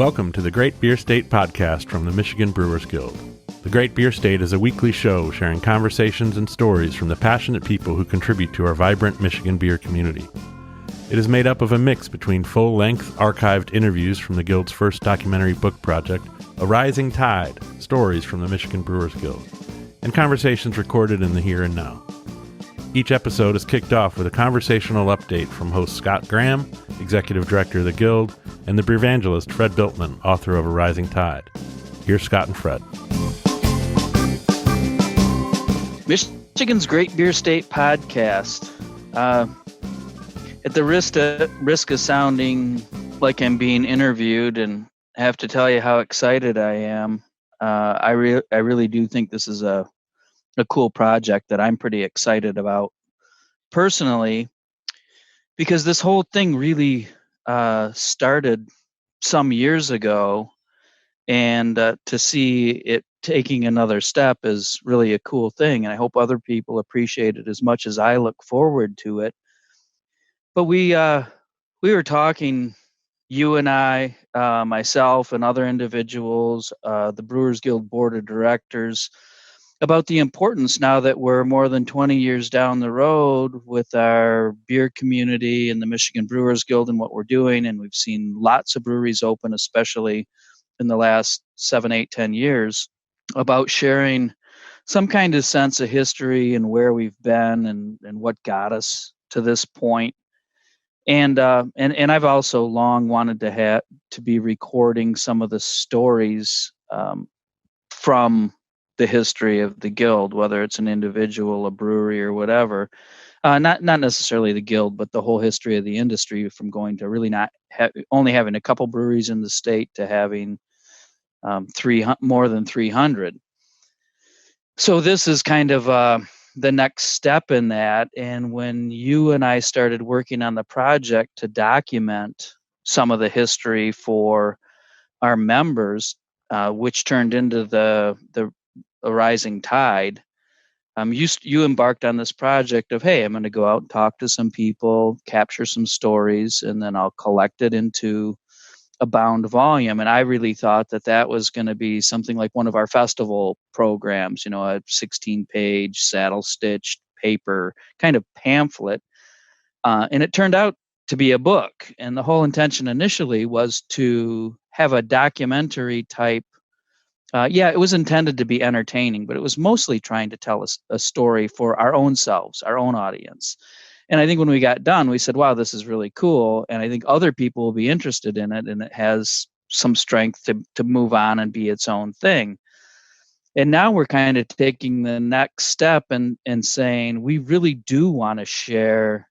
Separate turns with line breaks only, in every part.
Welcome to the Great Beer State podcast from the Michigan Brewers Guild. The Great Beer State is a weekly show sharing conversations and stories from the passionate people who contribute to our vibrant Michigan beer community. It is made up of a mix between full-length archived interviews from the Guild's first documentary book project, A Rising Tide, Stories from the Michigan Brewers Guild, and conversations recorded in the here and now. Each episode is kicked off with a conversational update from host Scott Graham, Executive Director of the Guild, and the beervangelist Fred Biltman, author of A Rising Tide. Here's Scott and Fred.
Michigan's Great Beer State podcast. At the risk of sounding like I'm being interviewed, and I have to tell you how excited I am, I really do think this is a cool project that I'm pretty excited about personally, because this whole thing really started some years ago, and to see it taking another step is really a cool thing, and I hope other people appreciate it as much as I look forward to it. But we were talking, you and I, myself and other individuals, the Brewers Guild Board of Directors, about the importance now that we're more than 20 years down the road with our beer community and the Michigan Brewers Guild and what we're doing. And we've seen lots of breweries open, especially in the last 7, 8, 10 years, about sharing some kind of sense of history and where we've been and what got us to this point. And I've also long wanted to be recording some of the stories from the history of the Guild, whether it's an individual, a brewery, or whatever. Not necessarily the Guild, but the whole history of the industry, from going to really only having a couple breweries in the state to having more than 300. So this is kind of the next step in that. And when you and I started working on the project to document some of the history for our members, which turned into the A Rising Tide, you embarked on this project of, hey, I'm going to go out and talk to some people, capture some stories, and then I'll collect it into a bound volume. And I really thought that was going to be something like one of our festival programs, a 16-page saddle-stitched paper kind of pamphlet. And it turned out to be a book. And the whole intention initially was to have a documentary type. It was intended to be entertaining, but it was mostly trying to tell us a story for our own selves, our own audience. And I think when we got done, we said, wow, this is really cool. And I think other people will be interested in it, and it has some strength to move on and be its own thing. And now we're kind of taking the next step and saying, we really do want to share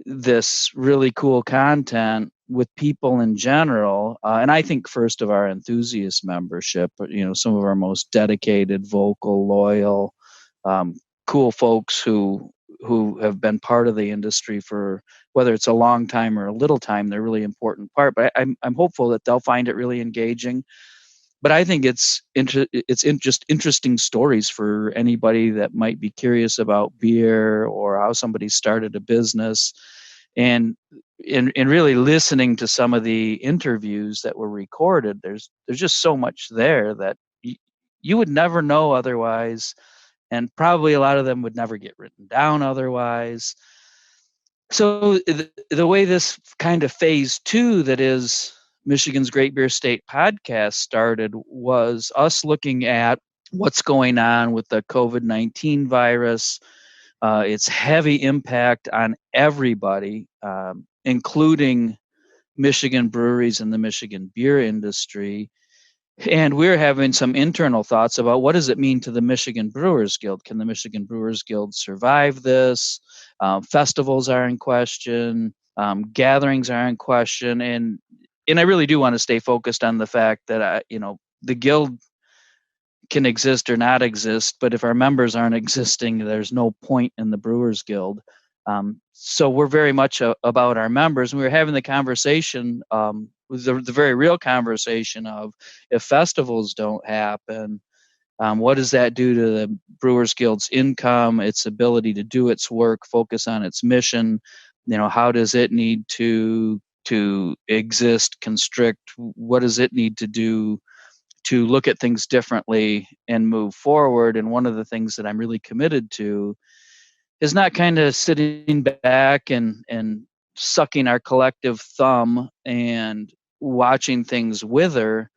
this really cool content with people in general. And I think first of our enthusiast membership, some of our most dedicated, vocal, loyal, cool folks who have been part of the industry for, whether it's a long time or a little time, they're a really important part. But I'm hopeful that they'll find it really engaging. But I think it's just interesting stories for anybody that might be curious about beer or how somebody started a business, and really listening to some of the interviews that were recorded. There's just so much there that you would never know otherwise. And probably a lot of them would never get written down otherwise. So the way this kind of phase 2 that is Michigan's Great Beer State podcast started was us looking at what's going on with the COVID-19 virus, its heavy impact on everybody, including Michigan breweries and the Michigan beer industry. And we're having some internal thoughts about what does it mean to the Michigan Brewers Guild? Can the Michigan Brewers Guild survive this? Festivals are in question. Gatherings are in question. And I really do want to stay focused on the fact that, the Guild can exist or not exist, but if our members aren't existing, there's no point in the Brewers Guild. So we're very much about our members. And we were having the conversation, the very real conversation of, if festivals don't happen, what does that do to the Brewers Guild's income, its ability to do its work, focus on its mission? How does it need to to exist, constrict? What does it need to do to look at things differently and move forward? And one of the things that I'm really committed to is not kind of sitting back and sucking our collective thumb and watching things wither,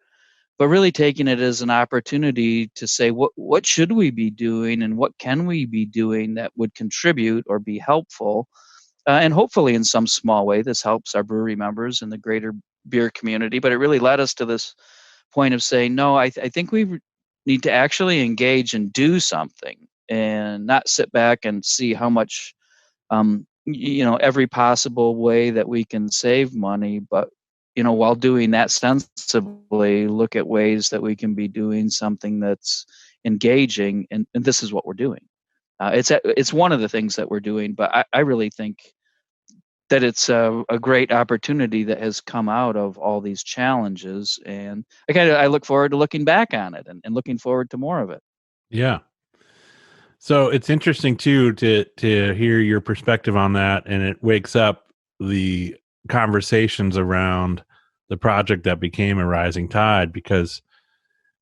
but really taking it as an opportunity to say, what should we be doing and what can we be doing that would contribute or be helpful? And hopefully in some small way, this helps our brewery members and the greater beer community. But it really led us to this point of saying, no, I think we need to actually engage and do something and not sit back and see how much, every possible way that we can save money. But, while doing that sensibly, look at ways that we can be doing something that's engaging. And this is what we're doing. It's one of the things that we're doing, but I really think that it's a great opportunity that has come out of all these challenges. And I look forward to looking back on it and looking forward to more of it.
Yeah. So it's interesting too to hear your perspective on that, and it wakes up the conversations around the project that became a Rising Tide, because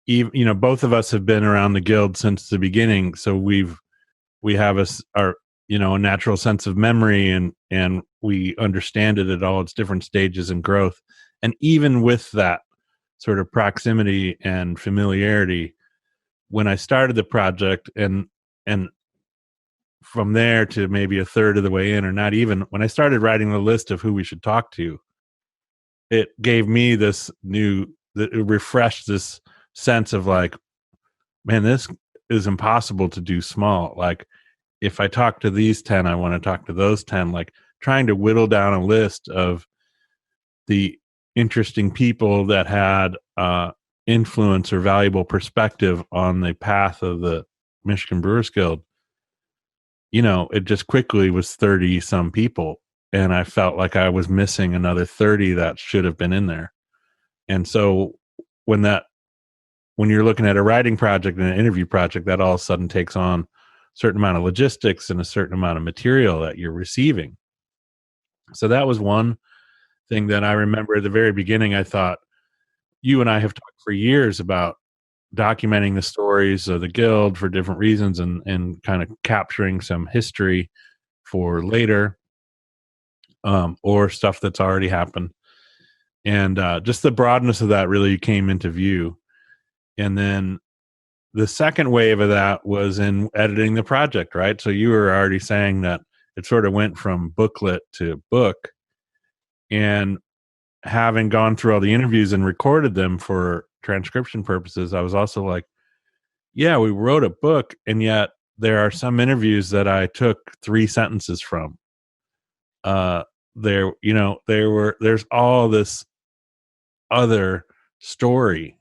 even, both of us have been around the guild since the beginning, so we have our a natural sense of memory, and we understand it at all its different stages and growth. And even with that sort of proximity and familiarity, when I started the project, and from there to maybe a third of the way in, or not even, when I started writing the list of who we should talk to, it gave me it refreshed this sense of like, man, this is impossible to do small. Like, if I talk to these 10, I want to talk to those 10, like trying to whittle down a list of the interesting people that had influence or valuable perspective on the path of the Michigan Brewers Guild. It just quickly was 30 some people, and I felt like I was missing another 30 that should have been in there. And so when you're looking at a writing project and an interview project, that all of a sudden takes on a certain amount of logistics and a certain amount of material that you're receiving. So that was one thing that I remember at the very beginning. I thought, you and I have talked for years about documenting the stories of the guild for different reasons, and kind of capturing some history for later, or stuff that's already happened. And just the broadness of that really came into view. And then the second wave of that was in editing the project, right? So you were already saying that it sort of went from booklet to book. And having gone through all the interviews and recorded them for transcription purposes, I was also like, yeah, we wrote a book, and yet there are some interviews that I took 3 sentences from. There's all this other story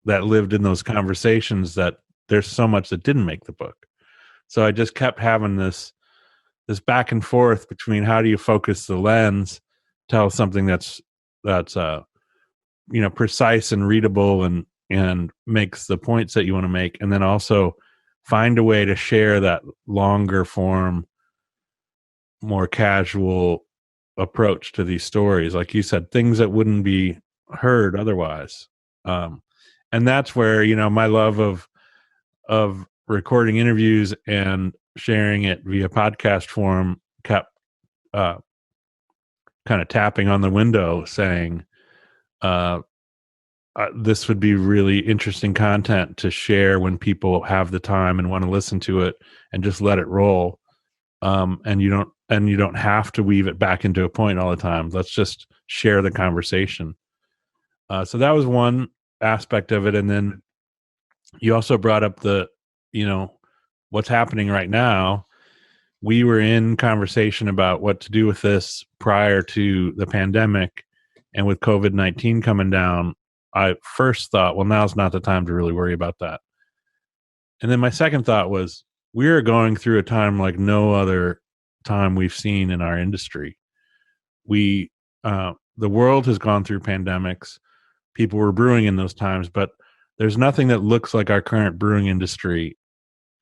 that lived in those conversations, that there's so much that didn't make the book. So I just kept having this back and forth between, how do you focus the lens, tell something that's precise and readable, and makes the points that you want to make, and then also find a way to share that longer form, more casual approach to these stories, like you said, things that wouldn't be heard otherwise. And that's where my love of recording interviews and sharing it via podcast form kept kind of tapping on the window, saying, this would be really interesting content to share when people have the time and want to listen to it, and just let it roll. And you don't have to weave it back into a point all the time. Let's just share the conversation. So that was one aspect of it. And then you also brought up what's happening right now. We were in conversation about what to do with this prior to the pandemic, and with COVID-19 coming down, I first thought, well, now's not the time to really worry about that. And then my second thought was, we are going through a time like no other time we've seen in our industry. The world has gone through pandemics. People were brewing in those times, but there's nothing that looks like our current brewing industry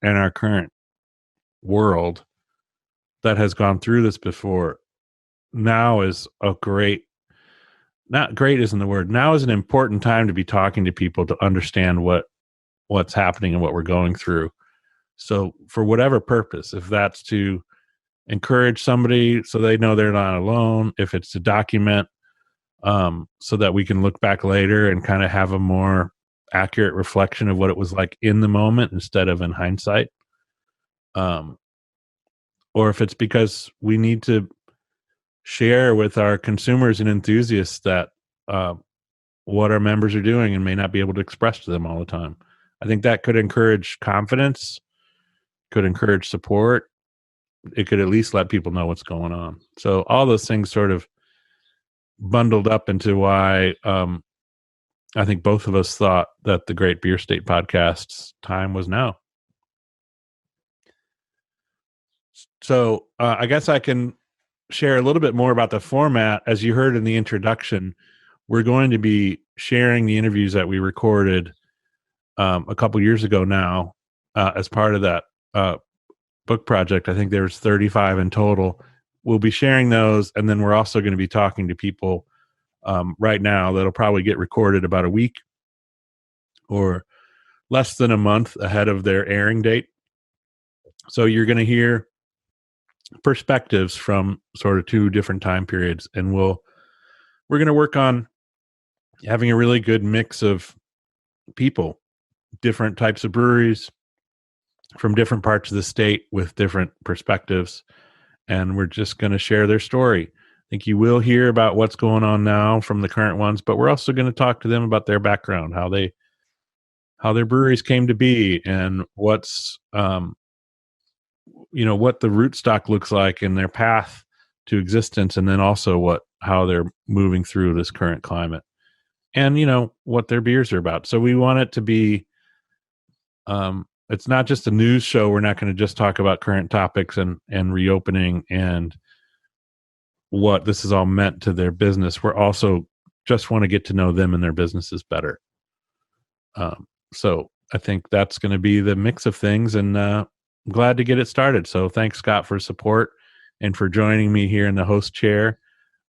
and our current world that has gone through this before. Now is a great not great isn't the word. Now is an important time to be talking to people to understand what's happening and what we're going through. So for whatever purpose, if that's to encourage somebody so they know they're not alone, if it's to document so that we can look back later and kind of have a more accurate reflection of what it was like in the moment instead of in hindsight, um, or if it's because we need to share with our consumers and enthusiasts that uh, what our members are doing and may not be able to express to them all the time. I think that could encourage confidence, could encourage support. It could at least let people know what's going on. So all those things sort of bundled up into why I think both of us thought that the Great Beer State podcast's time was now. So I guess I can share a little bit more about the format. As you heard in the introduction, we're going to be sharing the interviews that we recorded a couple years ago now as part of that book project. I think there's 35 in total. We'll be sharing those, and then we're also going to be talking to people right now that'll probably get recorded about a week or less than a month ahead of their airing date. So you're going to hear perspectives from sort of two different time periods, and we're going to work on having a really good mix of people, different types of breweries from different parts of the state with different perspectives, and we're just going to share their story. I think you will hear about what's going on now from the current ones, but we're also going to talk to them about their background, how their breweries came to be, and what's what the rootstock looks like and their path to existence, and then also how they're moving through this current climate, and what their beers are about. So we want it to be it's not just a news show. We're not going to just talk about current topics and reopening and what this is all meant to their business. We're also just want to get to know them and their businesses better. So I think that's going to be the mix of things, and I'm glad to get it started. So thanks, Scott, for support and for joining me here in the host chair.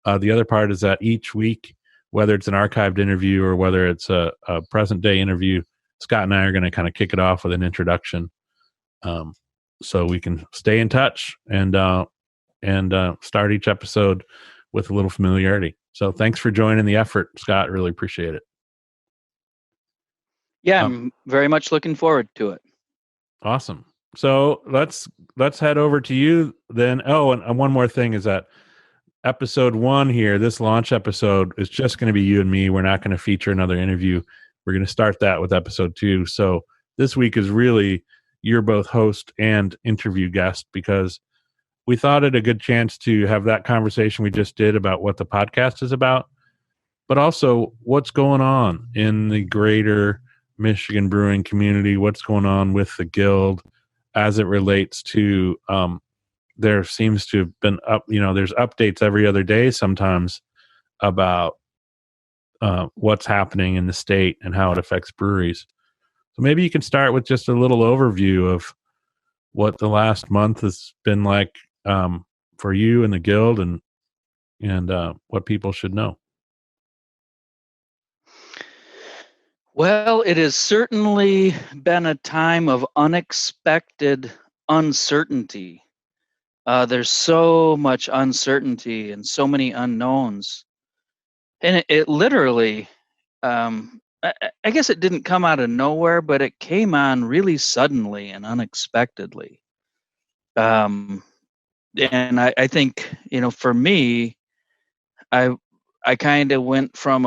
The other part is that each week, whether it's an archived interview or whether it's a present day interview, Scott and I are going to kind of kick it off with an introduction, so we can stay in touch and start each episode with a little familiarity. So thanks for joining the effort, Scott. Really appreciate it.
Yeah, I'm very much looking forward to it.
Awesome. So let's head over to you then. Oh, and one more thing is that episode 1 here, this launch episode, is just going to be you and me. We're not going to feature another interview. We're going to start that with episode 2. So this week is really you're both host and interview guest, because we thought it a good chance to have that conversation we just did about what the podcast is about, but also what's going on in the greater Michigan brewing community, what's going on with the guild as it relates to there seems to have been there's updates every other day sometimes about what's happening in the state and how it affects breweries. So maybe you can start with just a little overview of what the last month has been like for you and the guild, and what people should know.
Well, it has certainly been a time of unexpected uncertainty. There's so much uncertainty and so many unknowns. And it literally, I guess it didn't come out of nowhere, but it came on really suddenly and unexpectedly. And I think, for me, I kind of went from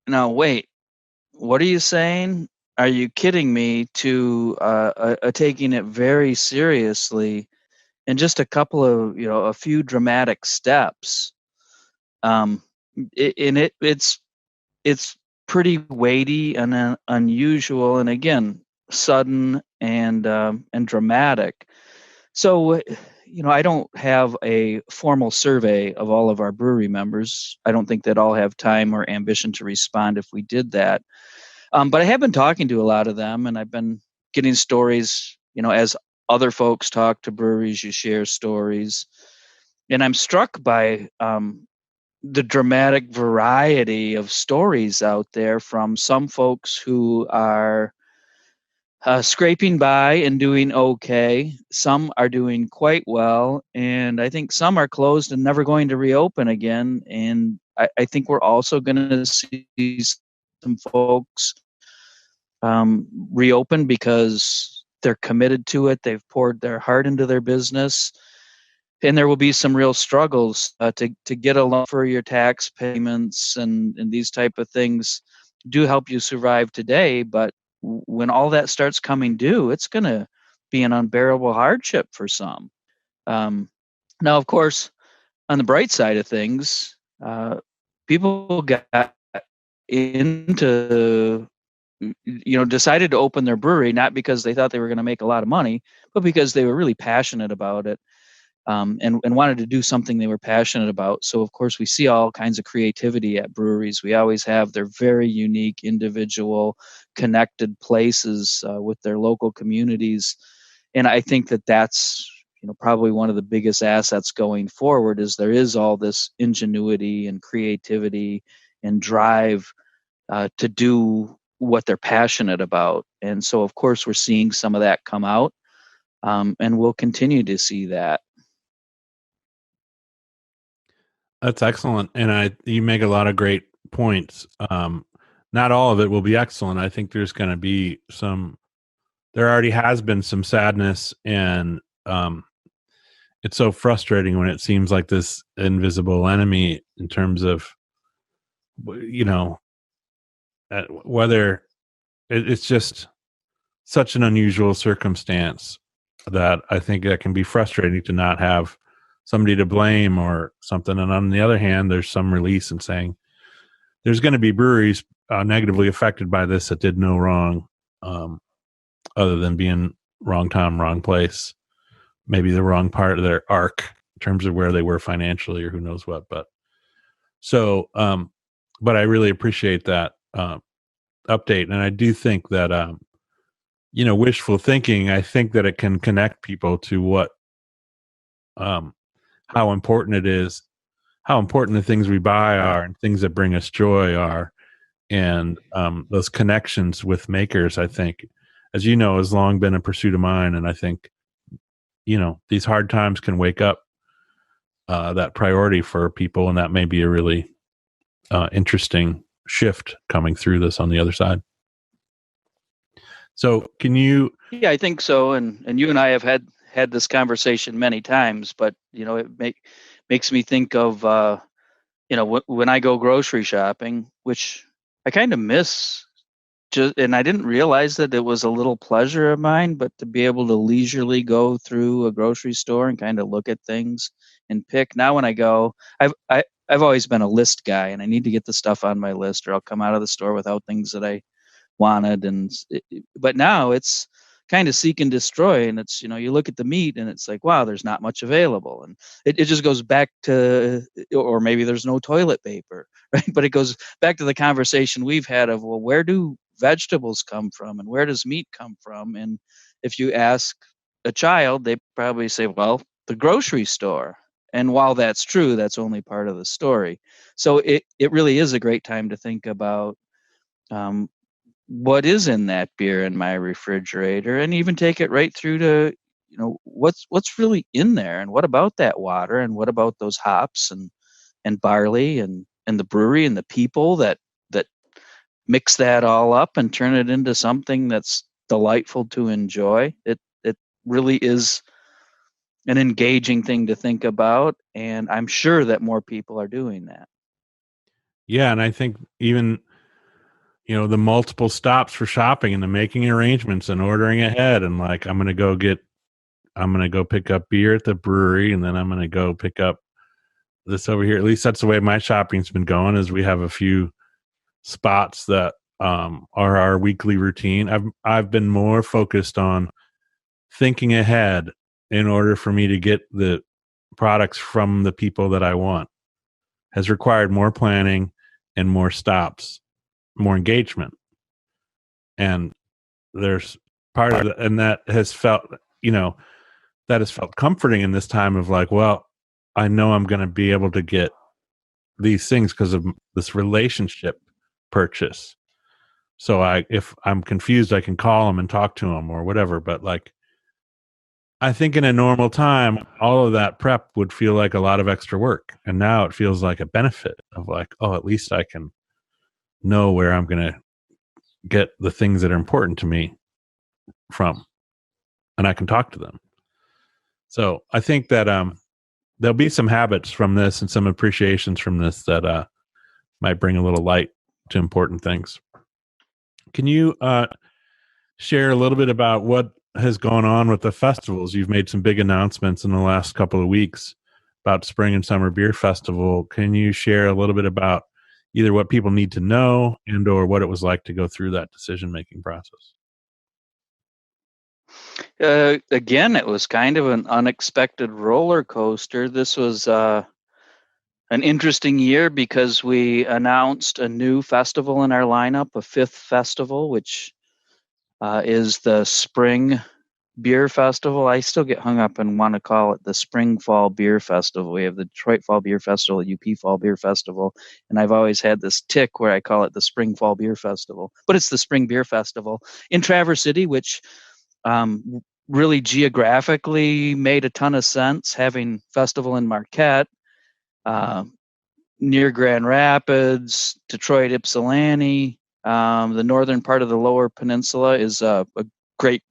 now wait, what are you saying? Are you kidding me? To taking it very seriously, and just a couple of a few dramatic steps. It's pretty weighty and unusual, and again sudden and dramatic. So I don't have a formal survey of all of our brewery members. I don't think they'd all have time or ambition to respond if we did that. But I have been talking to a lot of them, and I've been getting stories, as other folks talk to breweries, you share stories. And I'm struck by the dramatic variety of stories out there from some folks who are scraping by and doing okay. Some are doing quite well, and I think some are closed and never going to reopen again. And I think we're also going to see some folks reopen because they're committed to it. They've poured their heart into their business, and there will be some real struggles to get a loan for your tax payments and these type of things do help you survive today, but when all that starts coming due, it's going to be an unbearable hardship for some. Now, of course, on the bright side of things, people got into, decided to open their brewery not because they thought they were going to make a lot of money, but because they were really passionate about it, and wanted to do something they were passionate about. So, of course, we see all kinds of creativity at breweries. We always have their very unique, individual, connected places with their local communities. And I think that that's probably one of the biggest assets going forward is there is all this ingenuity and creativity and drive to do what they're passionate about. And so, of course, we're seeing some of that come out, and we'll continue to see that.
That's excellent, and you make a lot of great points. Not all of it will be excellent. I think there's going to be some. There already has been some sadness, and it's so frustrating when it seems like this invisible enemy in terms of, whether it's just such an unusual circumstance that I think that can be frustrating to not have somebody to blame or something. And on the other hand, there's some release in saying there's going to be breweries negatively affected by this that did no wrong, other than being wrong time, wrong place, maybe the wrong part of their arc in terms of where they were financially or who knows what. But I really appreciate that update. And I do think that, wishful thinking, I think that it can connect people to what, how important it is, how important the things we buy are and things that bring us joy are. And those connections with makers, I think, as you know, has long been a pursuit of mine. And I think, these hard times can wake up that priority for people. And that may be a really interesting shift coming through this on the other side. So can you?
Yeah, I think so. And you and I have had this conversation many times, but it makes me think of when I go grocery shopping, which I kind of miss. And I didn't realize that it was a little pleasure of mine, but to be able to leisurely go through a grocery store and kind of look at things and pick. Now, when I go, I've always been a list guy, and I need to get the stuff on my list, or I'll come out of the store without things that I wanted. But now it's kind of seek and destroy, and it's you look at the meat and it's like, wow, there's not much available, and it just goes back to, or maybe there's no toilet paper, right? But it goes back to the conversation we've had of, well, where do vegetables come from and where does meat come from? And if you ask a child, they probably say, well, the grocery store. And while that's true, that's only part of the story. So it really is a great time to think about what is in that beer in my refrigerator, and even take it right through to what's really in there, and what about that water, and what about those hops and barley and the brewery and the people that mix that all up and turn it into something that's delightful to enjoy. It really is an engaging thing to think about, and I'm sure that more people are doing that.
Yeah, and I think even the multiple stops for shopping and the making arrangements and ordering ahead, and like I'm gonna go pick up beer at the brewery, and then I'm gonna go pick up this over here. At least that's the way my shopping's been going. Is we have a few spots that are our weekly routine. I've been more focused on thinking ahead in order for me to get the products from the people that I want. Has required more planning and more stops, more engagement. And there's part of it, and that has felt comforting in this time of like, well, I know I'm going to be able to get these things because of this relationship purchase. So if I'm confused, I can call them and talk to them or whatever. But like, I think in a normal time, all of that prep would feel like a lot of extra work. And now it feels like a benefit of like, oh, at least I can know where I'm going to get the things that are important to me from, and I can talk to them. So I think that there'll be some habits from this and some appreciations from this that might bring a little light to important things. Can you share a little bit about what has gone on with the festivals? You've made some big announcements in the last couple of weeks about Spring and Summer Beer Festival. Can you share a little bit about either what people need to know and or what it was like to go through that decision-making process?
Again, it was kind of an unexpected roller coaster. This was an interesting year because we announced a new festival in our lineup, a fifth festival, which is the Spring Beer Festival. I still get hung up and want to call it the Spring Fall Beer Festival. We have the Detroit Fall Beer Festival, the UP Fall Beer Festival, and I've always had this tick where I call it the Spring Fall Beer Festival. But it's the Spring Beer Festival in Traverse City, which really geographically made a ton of sense, having festival in Marquette, near Grand Rapids, Detroit, Ypsilanti. The northern part of the Lower Peninsula is a great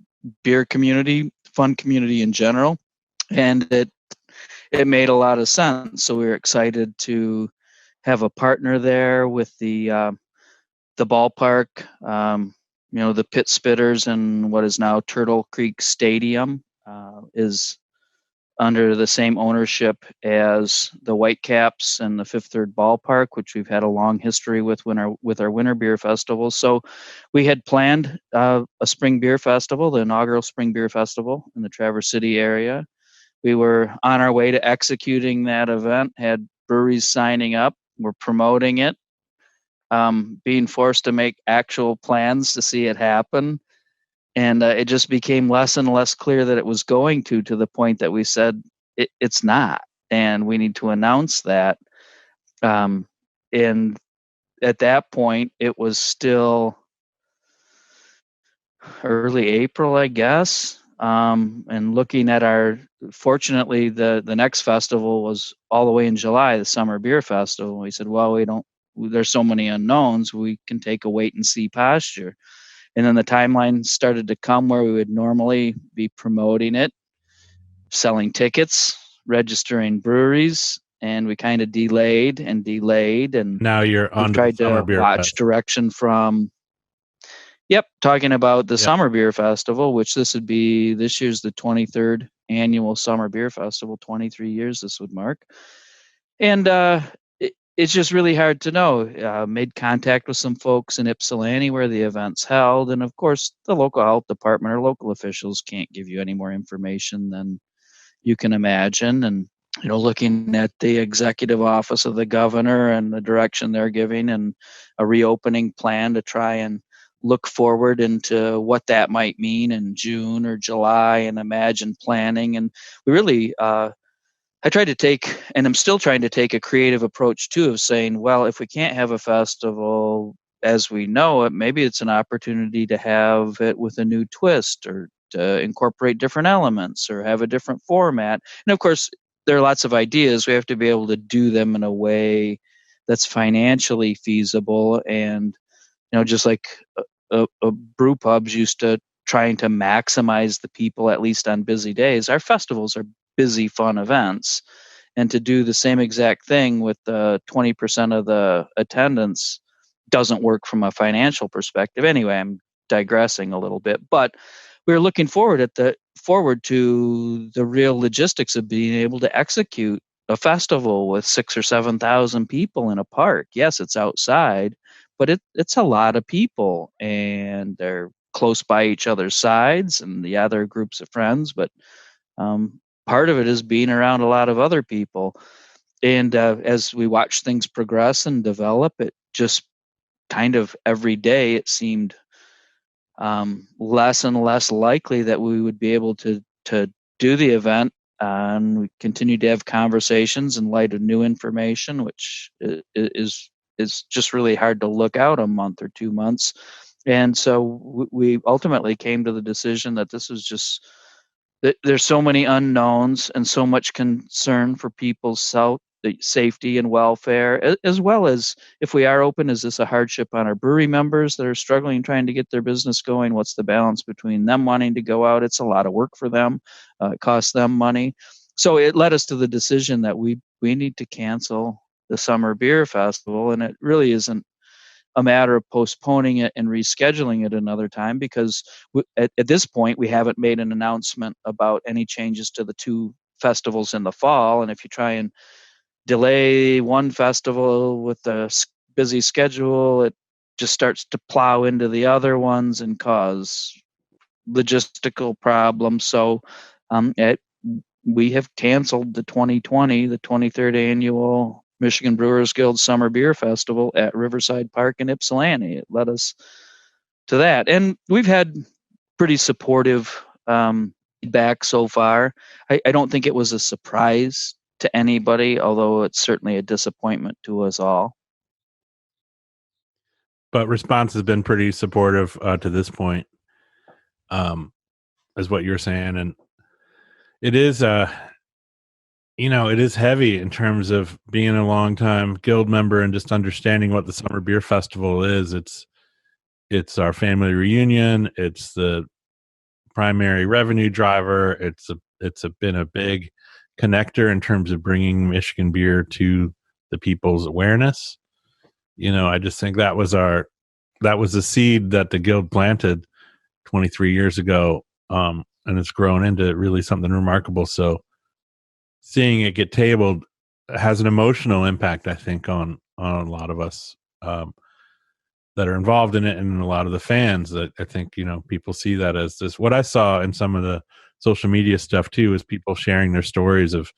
beer community, fun community in general, and it made a lot of sense. So we were excited to have a partner there with the ballpark, the Pit Spitters, and what is now Turtle Creek Stadium is under the same ownership as the Whitecaps and the Fifth Third Ballpark, which we've had a long history with our winter beer festivals. So we had planned a spring beer festival, the inaugural spring beer festival in the Traverse City area. We were on our way to executing that event, had breweries signing up, we're promoting it, being forced to make actual plans to see it happen. And it just became less and less clear that it was going to the point that we said it's not, and we need to announce that. And at that point, it was still early April, I guess. And looking at fortunately, the next festival was all the way in July, the Summer Beer Festival. We said, well, there's so many unknowns, we can take a wait and see posture. And then the timeline started to come where we would normally be promoting it, selling tickets, registering breweries, and we kind of delayed. And
Now you're on
tried
the Summer
to
Beer
watch
Fest.
direction from, talking about the Summer Beer Festival, which this year's the 23rd annual Summer Beer Festival, 23 years this would mark. And it's just really hard to know. Made contact with some folks in Ypsilanti where the event's held. And of course, the local health department or local officials can't give you any more information than you can imagine. And, looking at the executive office of the governor and the direction they're giving and a reopening plan to try and look forward into what that might mean in June or July and imagine planning. And we really, I tried to take, and I'm still trying to take, a creative approach too, of saying, well, if we can't have a festival as we know it, maybe it's an opportunity to have it with a new twist or to incorporate different elements or have a different format. And of course, there are lots of ideas. We have to be able to do them in a way that's financially feasible. And, just like a brew pubs used to trying to maximize the people, at least on busy days, our festivals are busy, fun events. And to do the same exact thing with 20% of the attendance doesn't work from a financial perspective. Anyway, I'm digressing a little bit, but we were looking forward to the real logistics of being able to execute a festival with 6,000 or 7,000 people in a park. Yes, it's outside, but it's a lot of people, and they're close by each other's sides, and the other groups of friends. But part of it is being around a lot of other people. And as we watch things progress and develop, it just kind of every day it seemed less and less likely that we would be able to do the event And we continue to have conversations in light of new information, which is just really hard to look out a month or 2 months. And so we ultimately came to the decision that this was just there's so many unknowns and so much concern for people's safety and welfare, as well as, if we are open, is this a hardship on our brewery members that are struggling trying to get their business going? What's the balance between them wanting to go out? It's a lot of work for them. It costs them money. So it led us to the decision that we need to cancel the summer beer festival, and it really isn't a matter of postponing it and rescheduling it another time, because at this point we haven't made an announcement about any changes to the two festivals in the fall. And if you try and delay one festival with a busy schedule, it just starts to plow into the other ones and cause logistical problems. So we have canceled the 23rd annual Michigan Brewers Guild Summer Beer Festival at Riverside Park in Ypsilanti. It led us to that. And we've had pretty supportive feedback so far. I don't think it was a surprise to anybody, although it's certainly a disappointment to us all.
But response has been pretty supportive to this point, is what you're saying. And it is, it is heavy in terms of being a long-time guild member and just understanding what the Summer Beer Festival is. It's our family reunion. It's the primary revenue driver. It's been a big connector in terms of bringing Michigan beer to the people's awareness. I just think that was the seed that the guild planted 23 years ago, and it's grown into really something remarkable. So seeing it get tabled has an emotional impact, I think, on a lot of us that are involved in it, and a lot of the fans. That I think people see that as this. What I saw in some of the social media stuff too is people sharing their stories of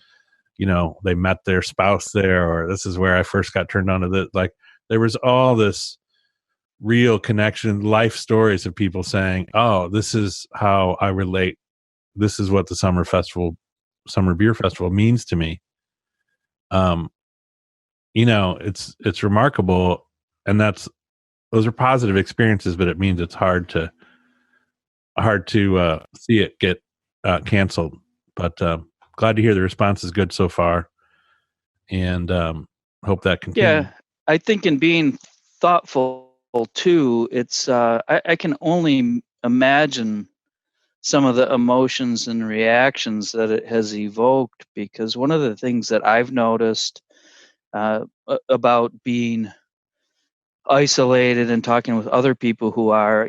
they met their spouse there, or this is where I first got turned on to this. Like, there was all this real connection, life stories of people saying, oh, this is how I relate. This is what the Summer Beer Festival means to me. It's remarkable, and those are positive experiences, but it means it's hard to see it get canceled. But glad to hear the response is good so far, and hope that continues.
Yeah, I think in being thoughtful too, it's I can only imagine some of the emotions and reactions that it has evoked, because one of the things that I've noticed about being isolated and talking with other people who are,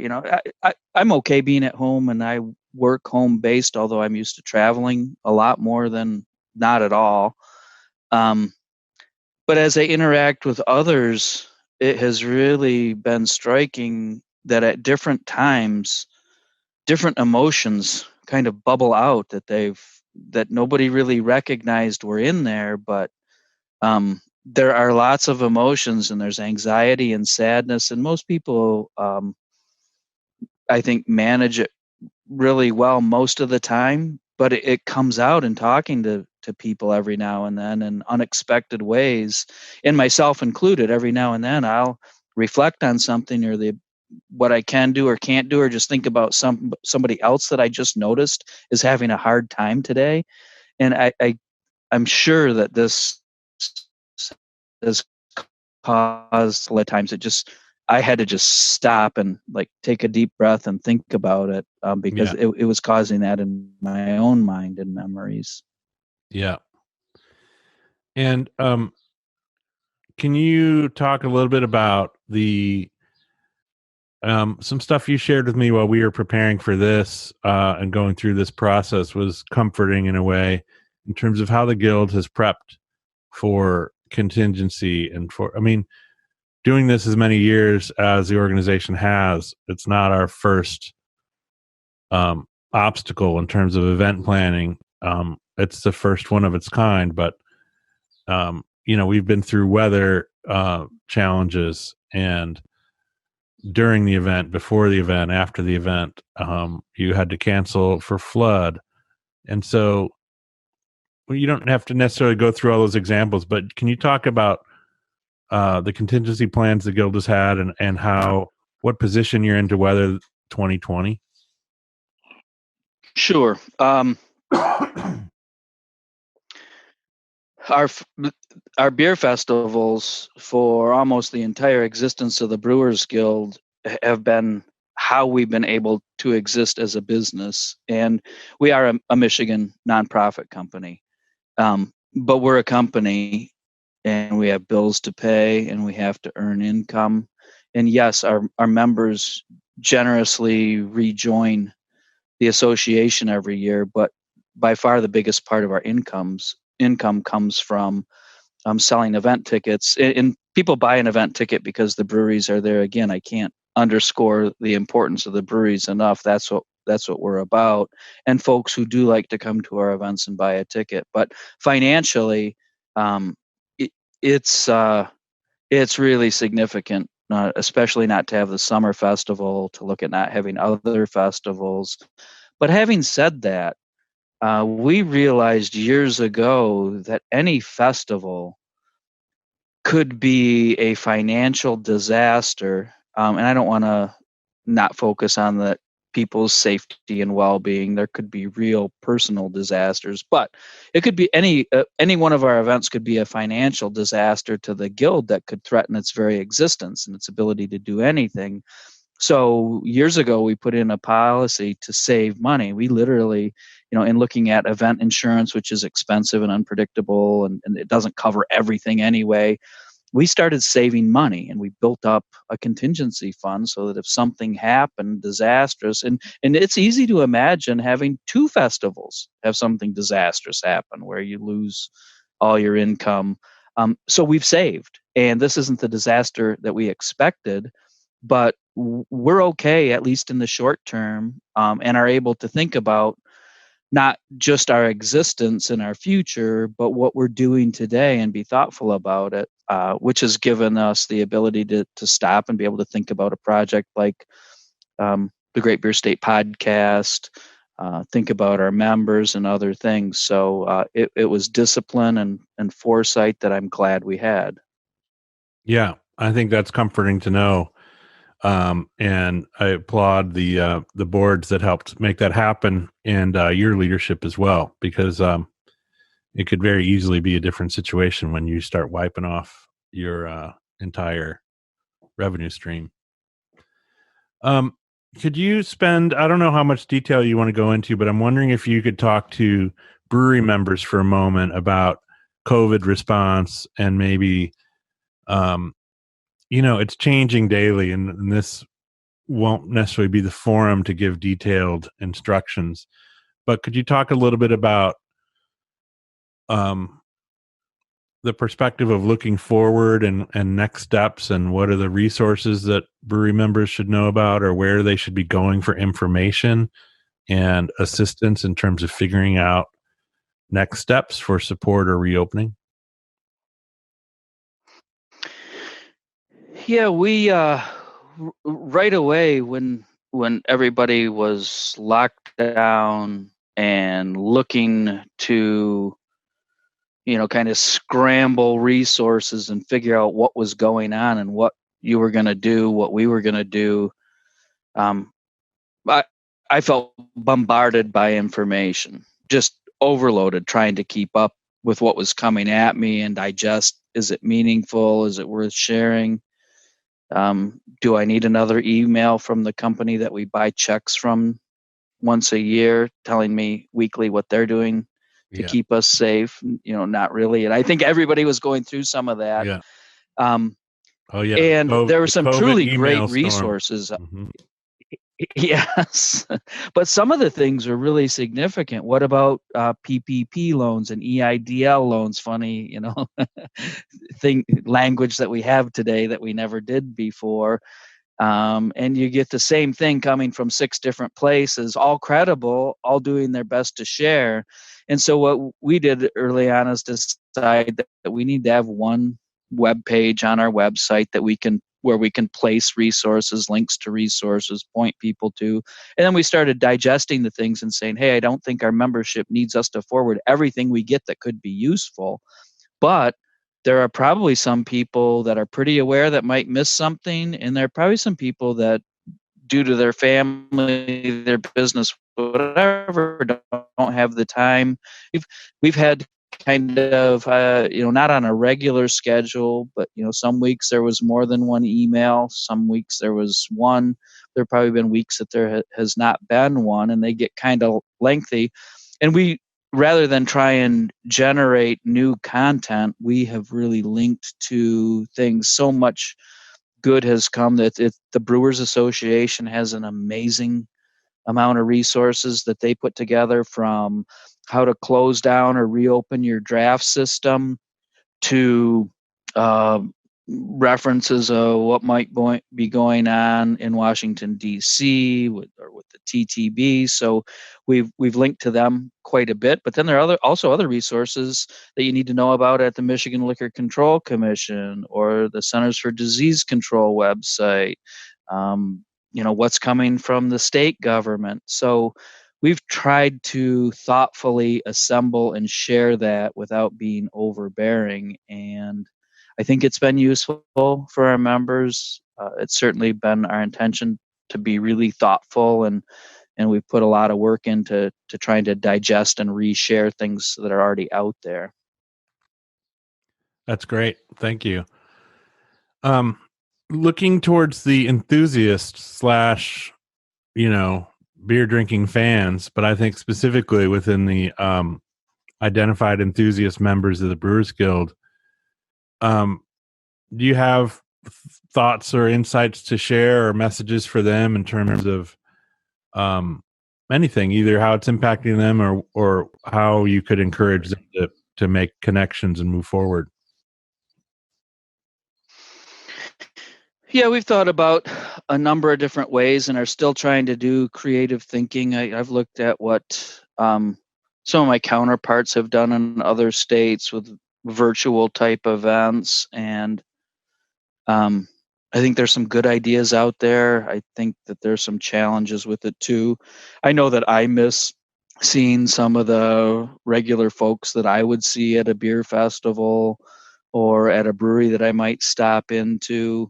I'm okay being at home, and I work home based, although I'm used to traveling a lot more than not at all. But as I interact with others, it has really been striking that at different times, different emotions kind of bubble out that nobody really recognized were in there. But there are lots of emotions, and there's anxiety and sadness, and most people, I think, manage it really well most of the time. But it comes out in talking to people every now and then in unexpected ways, and myself included. Every now and then I'll reflect on something, or what I can do or can't do, or just think about somebody else that I just noticed is having a hard time today. And I'm sure that this has caused a lot of times I had to just stop and take a deep breath and think about it, because it was causing that in my own mind and memories.
Yeah. And can you talk a little bit about the some stuff you shared with me while we were preparing for this and going through this process was comforting in a way, in terms of how the guild has prepped for contingency and doing this as many years as the organization has. It's not our first obstacle in terms of event planning. It's the first one of its kind, but we've been through weather challenges, and during the event, before the event, after the event, you had to cancel for flood. And so well, you don't have to necessarily go through all those examples, but can you talk about the contingency plans the guild has had and how what position you're in to weather 2020?
Sure. Our our beer festivals for almost the entire existence of the Brewers Guild have been how we've been able to exist as a business, and we are a Michigan nonprofit company, but we're a company, and we have bills to pay, and we have to earn income, and yes, our members generously rejoin the association every year, but by far the biggest part of our income comes from selling event tickets. And people buy an event ticket because the breweries are there. Again, I can't underscore the importance of the breweries enough. That's what we're about. And folks who do like to come to our events and buy a ticket. But financially, um, it, it's really significant. Especially not to have the summer festival, to look at not having other festivals. But having said that, we realized years ago that any festival could be a financial disaster. And I don't want to not focus on the people's safety and well-being. There could be real personal disasters, but it could be any one of our events could be a financial disaster to the guild that could threaten its very existence and its ability to do anything. So years ago, we put in a policy to save money. We literally, in looking at event insurance, which is expensive and unpredictable, and it doesn't cover everything anyway, we started saving money, and we built up a contingency fund so that if something happened disastrous, and it's easy to imagine having two festivals have something disastrous happen where you lose all your income. So we've saved, and this isn't the disaster that we expected, but we're okay, at least in the short term, and are able to think about not just our existence and our future, but what we're doing today and be thoughtful about it, which has given us the ability to stop and be able to think about a project like the Great Beer State podcast, think about our members and other things. So it was discipline and foresight that I'm glad we had.
Yeah, I think that's comforting to know. And I applaud the boards that helped make that happen, and your leadership as well, because it could very easily be a different situation when you start wiping off your entire revenue stream. Could you spend, I don't know how much detail you want to go into, but I'm wondering if you could talk to brewery members for a moment about COVID response and maybe, it's changing daily, and this won't necessarily be the forum to give detailed instructions, but could you talk a little bit about the perspective of looking forward and next steps, and what are the resources that brewery members should know about, or where they should be going for information and assistance in terms of figuring out next steps for support or reopening?
Yeah, we right away when everybody was locked down and looking to kind of scramble resources and figure out what was going on and what you were going to do, what we were going to do. Um, I I felt bombarded by information, just overloaded, trying to keep up with what was coming at me and digest. Is it meaningful? Is it worth sharing? Do I need another email from the company that we buy checks from once a year telling me weekly what they're doing to
Yeah.
keep us safe? Not really. And I think everybody was going through some of that.
Yeah.
Um,
Oh yeah.
and there were
The
some
COVID
truly great
email storm.
resources.
Mm-hmm.
Yes, but some of the things are really significant. What about PPP loans and EIDL loans? Funny, language that we have today that we never did before. And you get the same thing coming from 6 different places, all credible, all doing their best to share. And so what we did early on is decide that we need to have one web page on our website that we can where we can place resources, links to resources, point people to. And then we started digesting the things and saying, hey, I don't think our membership needs us to forward everything we get that could be useful. But there are probably some people that are pretty aware that might miss something. And there are probably some people that, due to their family, their business, whatever, don't have the time. We've had kind of not on a regular schedule, but some weeks there was more than one email, some weeks there was one. There have probably been weeks that there has not been one, and they get kind of lengthy. And we, rather than try and generate new content, we have really linked to things. So much good has come that the Brewers Association has an amazing amount of resources that they put together, from how to close down or reopen your draft system to uh, references of what might be going on in Washington D.C. with the TTB. So we've linked to them quite a bit. But then there are also other resources that you need to know about at the Michigan Liquor Control Commission or the Centers for Disease Control website. What's coming from the state government. So we've tried to thoughtfully assemble and share that without being overbearing. And I think it's been useful for our members. It's certainly been our intention to be really thoughtful, and we've put a lot of work into trying to digest and reshare things that are already out there.
That's great. Thank you. Looking towards the enthusiast slash, beer drinking fans, but I think specifically within the identified enthusiast members of the Brewers Guild, do you have thoughts or insights to share or messages for them in terms of anything, either how it's impacting them or how you could encourage them to make connections and move forward?
Yeah, we've thought about a number of different ways and are still trying to do creative thinking. I've looked at what some of my counterparts have done in other states with virtual type events, and I think there's some good ideas out there. I think that there's some challenges with it too. I know that I miss seeing some of the regular folks that I would see at a beer festival or at a brewery that I might stop into.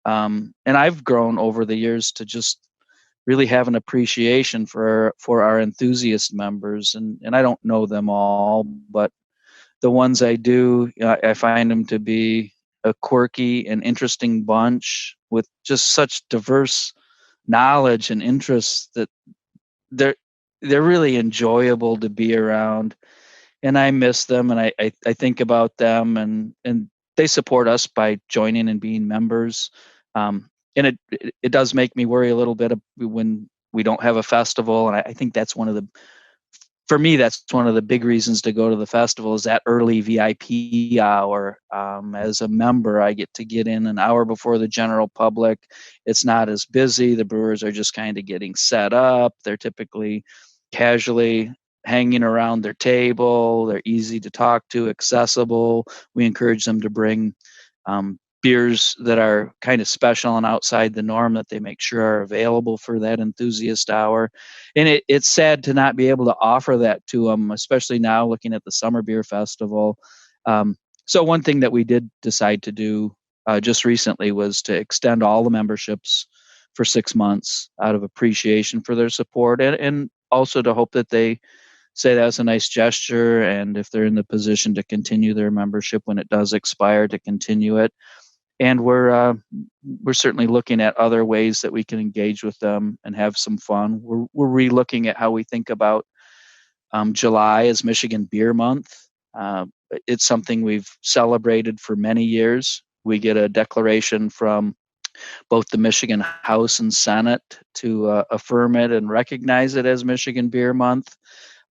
And I've grown over the years to just really have an appreciation for our enthusiast members, and I don't know them all, but the ones I do, I find them to be a quirky and interesting bunch with just such diverse knowledge and interests that they're really enjoyable to be around. And I miss them, and I think about them, and they support us by joining and being members. And it does make me worry a little bit when we don't have a festival, and I think that's for me, that's one of the big reasons to go to the festival, is that early VIP hour. As a member, I get to get in an hour before the general public. It's not as busy. The brewers are just kind of getting set up. They're typically casually hanging around their table. They're easy to talk to, accessible. We encourage them to bring beers that are kind of special and outside the norm that they make sure are available for that enthusiast hour. And it's sad to not be able to offer that to them, especially now looking at the Summer Beer Festival. So one thing that we did decide to do just recently was to extend all the memberships for 6 months out of appreciation for their support, and also to hope that they say that's a nice gesture, and if they're in the position to continue their membership when it does expire, to continue it. And we're certainly looking at other ways that we can engage with them and have some fun. We're re-looking at how we think about July as Michigan Beer Month. It's something we've celebrated for many years. We get a declaration from both the Michigan House and Senate to affirm it and recognize it as Michigan Beer Month.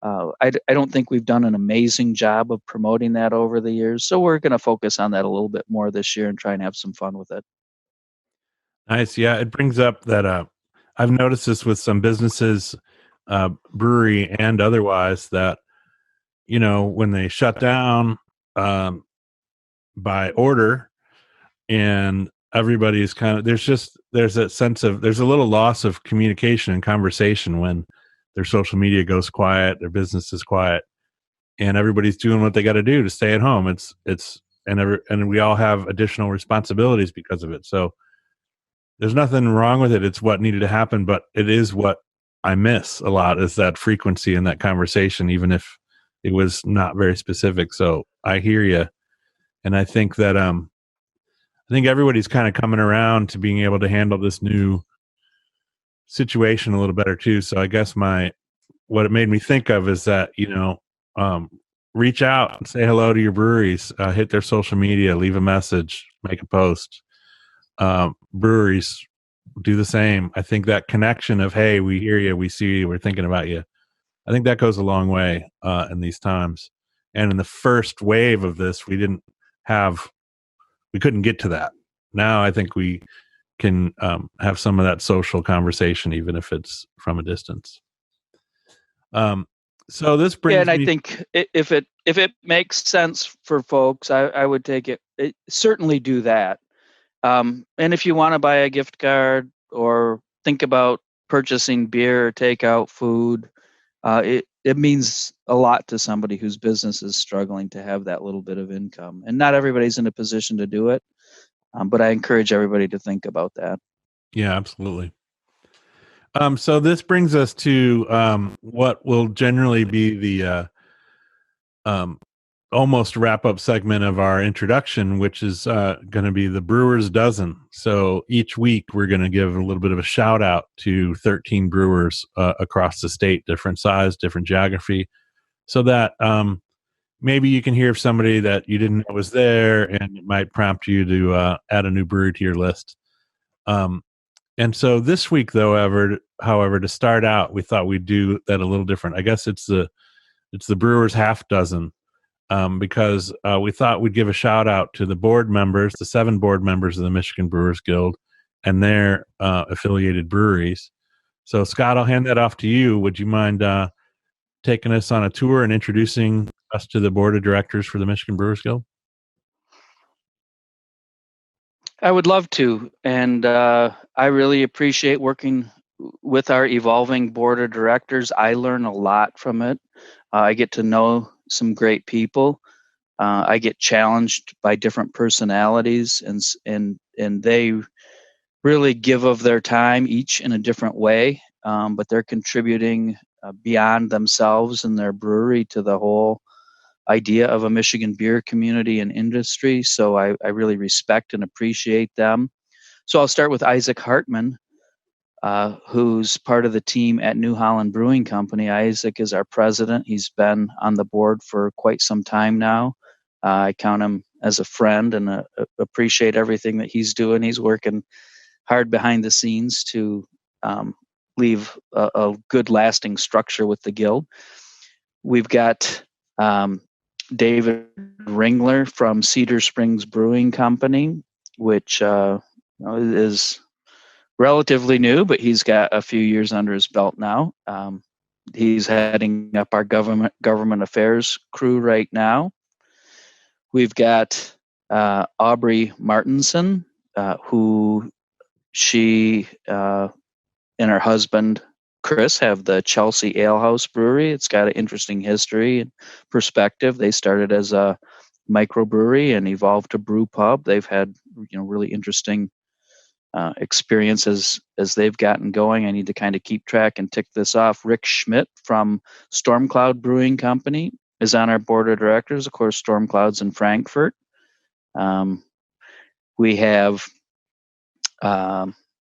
I don't think we've done an amazing job of promoting that over the years, so we're going to focus on that a little bit more this year and try and have some fun with it.
Nice. Yeah, it brings up that I've noticed this with some businesses, brewery and otherwise, that when they shut down by order, and everybody's kind of, there's a sense of, there's a little loss of communication and conversation when their social media goes quiet, their business is quiet, and everybody's doing what they got to do to stay at home. And we all have additional responsibilities because of it. So there's nothing wrong with it. It's what needed to happen, but it is what I miss a lot, is that frequency and that conversation, even if it was not very specific. So I hear you. And I think that, I think everybody's kind of coming around to being able to handle this new situation a little better too. So I guess what it made me think of is that, um, reach out and say hello to your breweries, hit their social media, leave a message, make a post. Breweries do the same. I think that connection of, hey, we hear you, we see you, we're thinking about you, I think that goes a long way in these times. And in the first wave of this, we couldn't get to that. Now I think we can have some of that social conversation, even if it's from a distance. So this brings
and I think if it makes sense for folks, I would take it. Certainly do that. And if you want to buy a gift card or think about purchasing beer or takeout food, it means a lot to somebody whose business is struggling to have that little bit of income. And not everybody's in a position to do it, but I encourage everybody to think about that.
Yeah, absolutely. So this brings us to what will generally be the almost wrap up segment of our introduction, which is going to be the Brewers Dozen. So each week we're going to give a little bit of a shout out to 13 brewers across the state, different size, different geography, so that maybe you can hear of somebody that you didn't know was there, and it might prompt you to add a new brewery to your list. And so this week, however, to start out, we thought we'd do that a little different. I guess it's the Brewers Half Dozen, because we thought we'd give a shout out to the board members, the 7 board members of the Michigan Brewers Guild, and their affiliated breweries. So, Scott, I'll hand that off to you. Would you mind taking us on a tour and introducing us to the board of directors for the Michigan Brewers Guild?
I would love to, and I really appreciate working with our evolving board of directors. I learn a lot from it. I get to know some great people. I get challenged by different personalities, and they really give of their time, each in a different way. But they're contributing beyond themselves and their brewery to the whole idea of a Michigan beer community and industry. So I really respect and appreciate them. So I'll start with Isaac Hartman, who's part of the team at New Holland Brewing Company. Isaac is our president. He's been on the board for quite some time now. I count him as a friend and appreciate everything that he's doing. He's working hard behind the scenes to leave a good lasting structure with the guild. We've got David Ringler from Cedar Springs Brewing Company, which is relatively new, but he's got a few years under his belt now. He's heading up our government affairs crew right now. We've got Aubrey Martinson, who she and her husband Chris have the Chelsea Ale House Brewery. It's got an interesting history and perspective. They started as a microbrewery and evolved to brew pub. They've had really interesting experiences as they've gotten going. I need to kind of keep track and tick this off. Rick Schmidt from Storm Cloud Brewing Company is on our board of directors. Of course, Storm Cloud's in Frankfurt. We have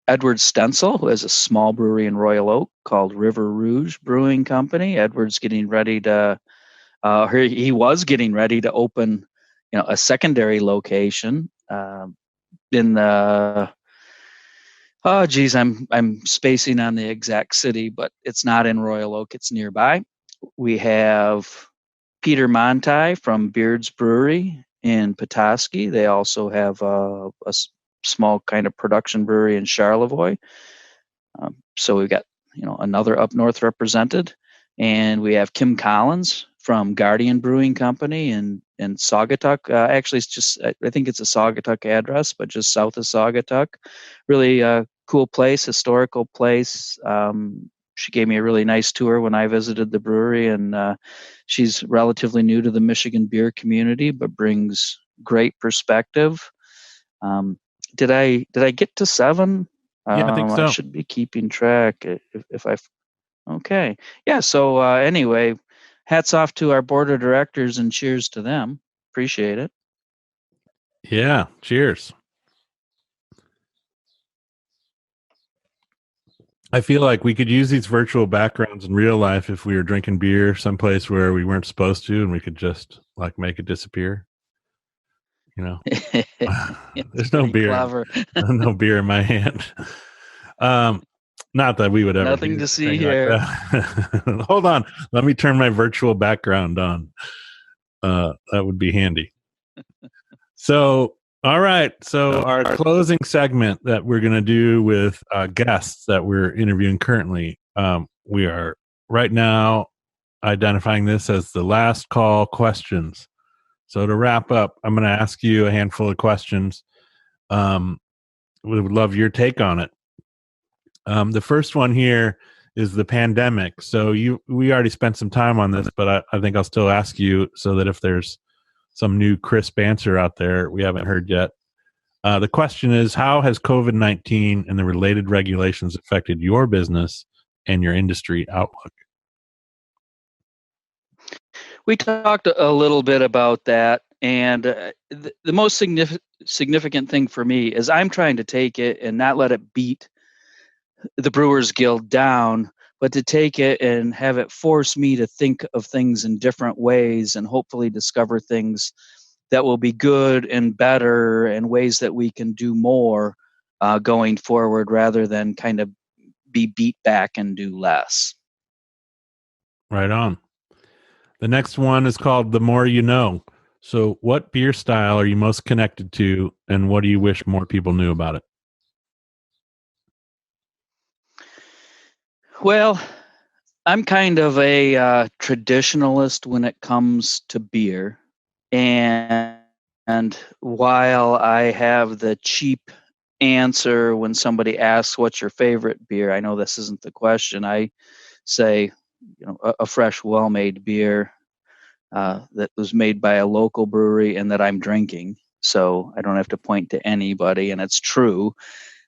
Edward Stencil, who has a small brewery in Royal Oak called River Rouge Brewing Company. Edward's getting ready to, he was getting ready to open, a secondary location in the, I'm spacing on the exact city, but it's not in Royal Oak, it's nearby. We have Peter Monti from Beard's Brewery in Petoskey. They also have a small kind of production brewery in Charlevoix. So we've got, another up north represented. And we have Kim Collins from Guardian Brewing Company in Saugatuck. Actually, it's just, I think it's a Saugatuck address, but just south of Saugatuck. Really cool place, historical place. She gave me a really nice tour when I visited the brewery, and she's relatively new to the Michigan beer community, but brings great perspective. Did I get to 7?
Yeah, I think
I
so.
should be keeping track if I. Okay, yeah. So anyway, hats off to our board of directors and cheers to them. Appreciate it.
Yeah, cheers. I feel like we could use these virtual backgrounds in real life if we were drinking beer someplace where we weren't supposed to, and we could just like make it disappear. You know,
It's
there's no
pretty
beer,
clever.
no beer in my hand. Not that we would ever
Nothing
do
to see
anything like
here.
that. Hold on, let me turn my virtual background on. That would be handy. So, all right. So, our closing segment that we're going to do with guests that we're interviewing currently, we are right now identifying this as the last call questions. So, to wrap up, I'm going to ask you a handful of questions. We would love your take on it. The first one here is the pandemic. So, we already spent some time on this, but I think I'll still ask you so that if there's some new crisp answer out there we haven't heard yet. The question is, how has COVID-19 and the related regulations affected your business and your industry outlook?
We talked a little bit about that, and the most significant thing for me is I'm trying to take it and not let it beat the Brewers Guild down, but to take it and have it force me to think of things in different ways and hopefully discover things that will be good and better and ways that we can do more going forward rather than kind of be beat back and do less.
Right on. The next one is called The More You Know. So, what beer style are you most connected to, and what do you wish more people knew about it?
Well, I'm kind of a traditionalist when it comes to beer. And while I have the cheap answer when somebody asks what's your favorite beer, I know this isn't the question. I say, a fresh, well-made beer that was made by a local brewery and that I'm drinking. So I don't have to point to anybody, and it's true.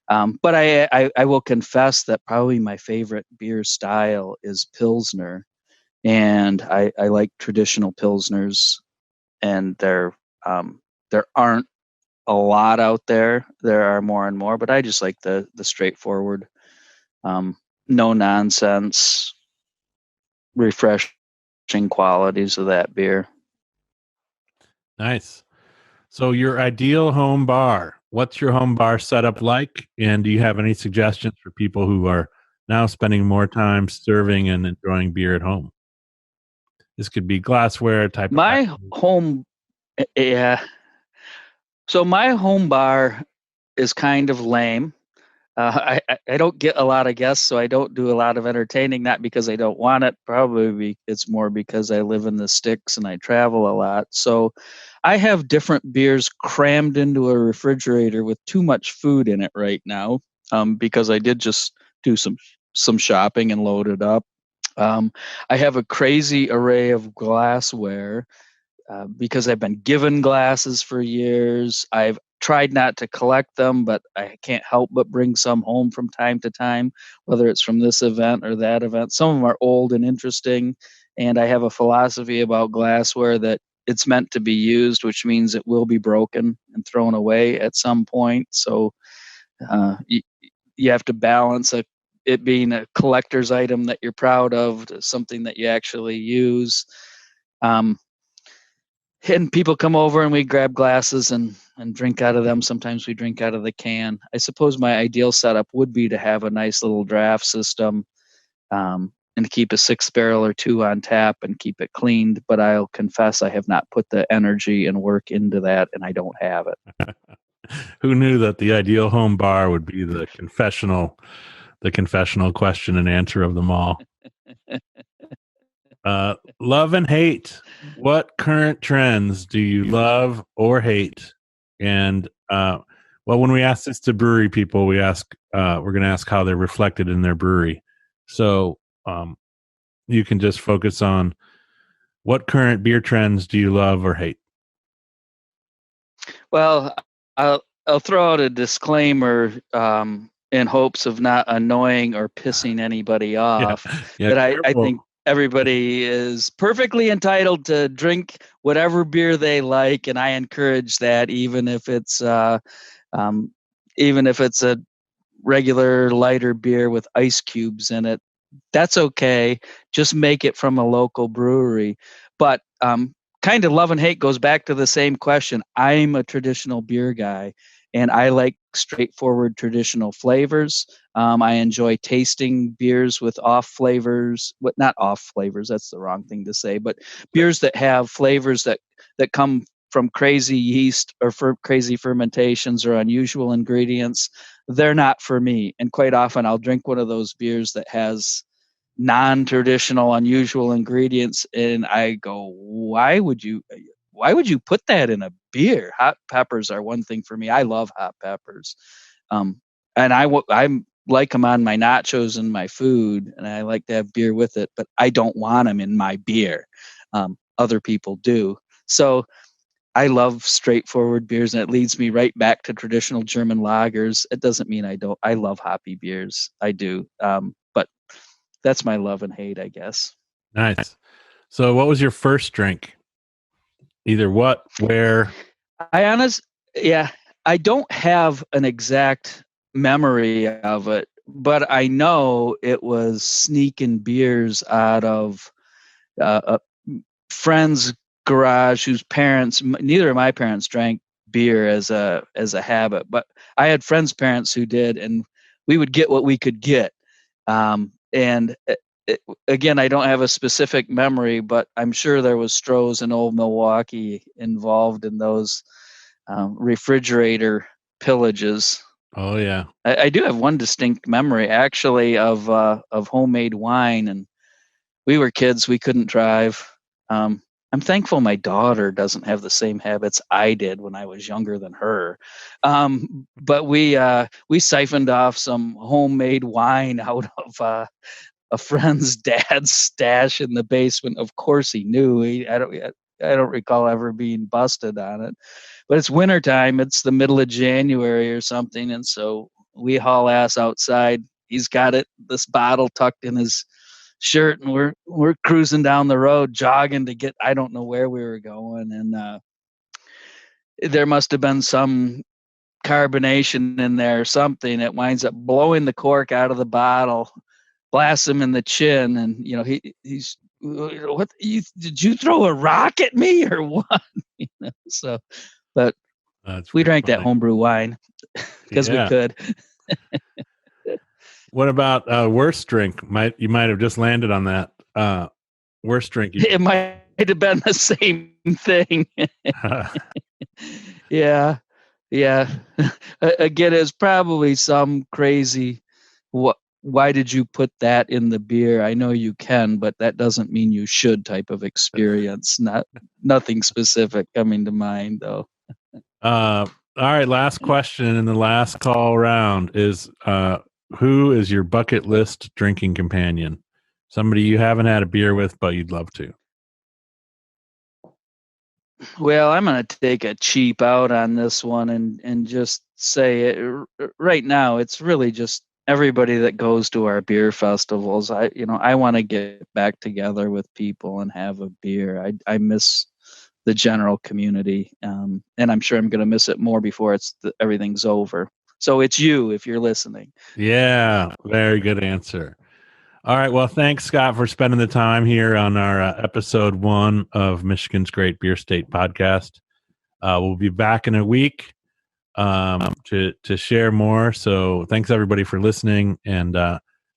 But I will confess that probably my favorite beer style is Pilsner, and I like traditional Pilsners, and there aren't a lot out there. There are more and more, but I just like the straightforward, no nonsense, refreshing qualities of that beer.
Nice. So, your ideal home bar. What's your home bar setup like? And do you have any suggestions for people who are now spending more time serving and enjoying beer at home? This could be glassware type of
My
packaging.
home, yeah. So my home bar is kind of lame. I don't get a lot of guests, so I don't do a lot of entertaining. Not because I don't want it. Probably it's more because I live in the sticks and I travel a lot. So I have different beers crammed into a refrigerator with too much food in it right now. Because I did just do some shopping and load it up. I have a crazy array of glassware because I've been given glasses for years. I've tried not to collect them, but I can't help but bring some home from time to time, whether it's from this event or that event. Some of them are old and interesting, and I have a philosophy about glassware that it's meant to be used, which means it will be broken and thrown away at some point. So you have to balance it being a collector's item that you're proud of to something that you actually use. Um, and people come over and we grab glasses and drink out of them. Sometimes we drink out of the can. I suppose my ideal setup would be to have a nice little draft system, and keep a 6 barrel or 2 on tap and keep it cleaned. But I'll confess I have not put the energy and work into that, and I don't have it.
Who knew that the ideal home bar would be the confessional question and answer of them all? Love and hate. What current trends do you love or hate? And well, when we ask this to brewery people, we're going to ask how they're reflected in their brewery. So you can just focus on what current beer trends do you love or hate?
Well, I'll throw out a disclaimer in hopes of not annoying or pissing anybody off.
Yeah,
That I
careful.
think everybody is perfectly entitled to drink whatever beer they like, and I encourage that, even if it's a regular lighter beer with ice cubes in it. That's okay. Just make it from a local brewery. But kind of love and hate goes back to the same question. I'm a traditional beer guy, and I like straightforward traditional flavors. I enjoy tasting beers with off flavors. What, not off flavors, that's the wrong thing to say, but beers that have flavors that come from crazy yeast or for crazy fermentations or unusual ingredients. They're not for me. And quite often I'll drink one of those beers that has non-traditional, unusual ingredients, and I go, why would you put that in a beer? Hot peppers are one thing for me. I love hot peppers. And I like them on my nachos and my food, and I like to have beer with it, but I don't want them in my beer. Other people do. So I love straightforward beers, and it leads me right back to traditional German lagers. It doesn't mean I don't. I love hoppy beers. I do. But that's my love and hate, I guess.
Nice. So, what was your first drink? Either what, where?
Yeah, I don't have an exact memory of it, but I know it was sneaking beers out of a friend's garage whose parents, neither of my parents drank beer as a habit, but I had friends' parents who did, and we would get what we could get. And again, I don't have a specific memory, but I'm sure there was Stroh's and Old Milwaukee involved in those refrigerator pillages.
Oh yeah.
I do have one distinct memory, actually, of homemade wine. And we were kids; we couldn't drive. I'm thankful my daughter doesn't have the same habits I did when I was younger than her. But we siphoned off some homemade wine out of a friend's dad's stash in the basement. Of course, he knew. I don't recall ever being busted on it. But it's wintertime. It's the middle of January or something, and so we haul ass outside. He's got this bottle tucked in his shirt, and we're cruising down the road, jogging to get. I don't know where we were going, and there must have been some carbonation in there or something. It winds up blowing the cork out of the bottle, blasts him in the chin, and he's what? Did you throw a rock at me or what? So, but we drank that homebrew wine because we could.
What about worst drink? You might have just landed on that. Worst drink.
It might have been the same thing. Yeah. Again, it's probably some crazy. Why did you put that in the beer? I know you can, but that doesn't mean you should type of experience. Nothing specific coming to mind though.
All right. Last question in the last call round is who is your bucket list drinking companion? Somebody you haven't had a beer with, but you'd love to.
Well, I'm going to take a cheap out on this one and just say it right now. It's really just everybody that goes to our beer festivals. I want to get back together with people and have a beer. I miss the general community, and I'm sure I'm going to miss it more before everything's over. So it's you if you're listening.
Yeah, very good answer. All right. Well, thanks, Scott, for spending the time here on our episode 1 of Michigan's Great Beer State podcast. We'll be back in a week to share more. So thanks, everybody, for listening. And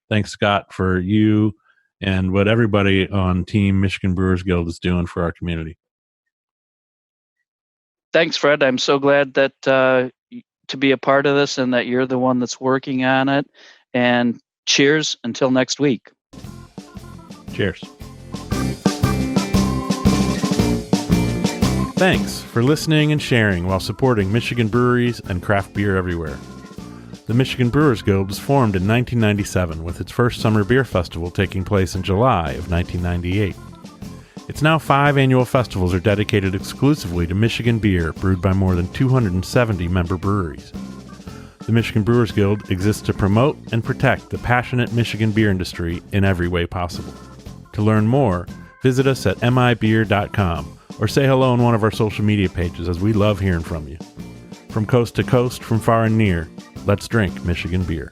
thanks, Scott, for you and what everybody on Team Michigan Brewers Guild is doing for our community.
Thanks, Fred. I'm so glad that to be a part of this and that you're the one that's working on it. And cheers until next week.
Cheers. Thanks for listening and sharing while supporting Michigan breweries and craft beer everywhere. The Michigan Brewers Guild was formed in 1997 with its first summer beer festival taking place in July of 1998. Its now 5 annual festivals are dedicated exclusively to Michigan beer brewed by more than 270 member breweries. The Michigan Brewers Guild exists to promote and protect the passionate Michigan beer industry in every way possible. To learn more, visit us at mibeer.com or say hello on one of our social media pages, as we love hearing from you. From coast to coast, from far and near, let's drink Michigan beer.